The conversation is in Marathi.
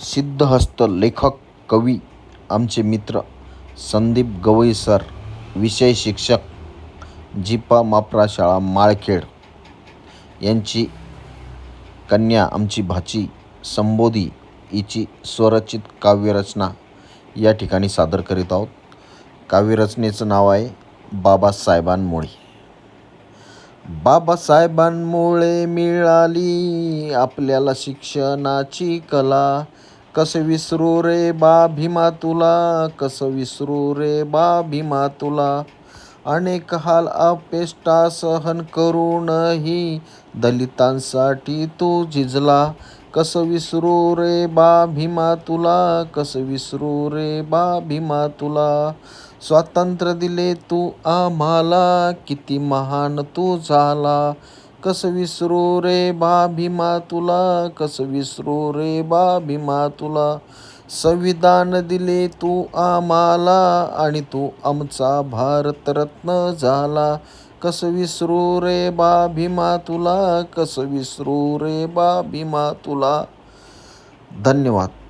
सिद्धहस्त लेखक कवी आमचे मित्र संदीप गवई सर, विषय शिक्षक जिपा माप्रा शाळा माळखेड, यांची कन्या आमची भाची संबोधी हिची स्वरचित काव्यरचना या ठिकाणी सादर करीत आहोत. काव्यरचनेचं नाव आहे बाबासाहेबांमुळे. बाबासाहेबांमुळे मिळाली आपल्याला शिक्षणाची कला, कसं विसरू रे बा भीमा तुला, कसं विसरू रे बा भीमा तुला. अनेक हाल अपेष्टा सहन करूनही दलितांसाठी तू झिजला, कसं विसरू रे बा भीमा तुला, कसं विसरू रे बा भीमा तुला. स्वातंत्र्य दिले तू आम्हाला, किती महान तू झाला, कसं विसरू रे बा भीमा तुला, कसं विसरू रे बा भीमा तुला. संविधान दिले तू आम्हाला आणि तू आमचा भारतरत्न झाला, कसं विसरू रे बा भीमा तुला, कसं विसरू रे बा भीमा तुला. धन्यवाद.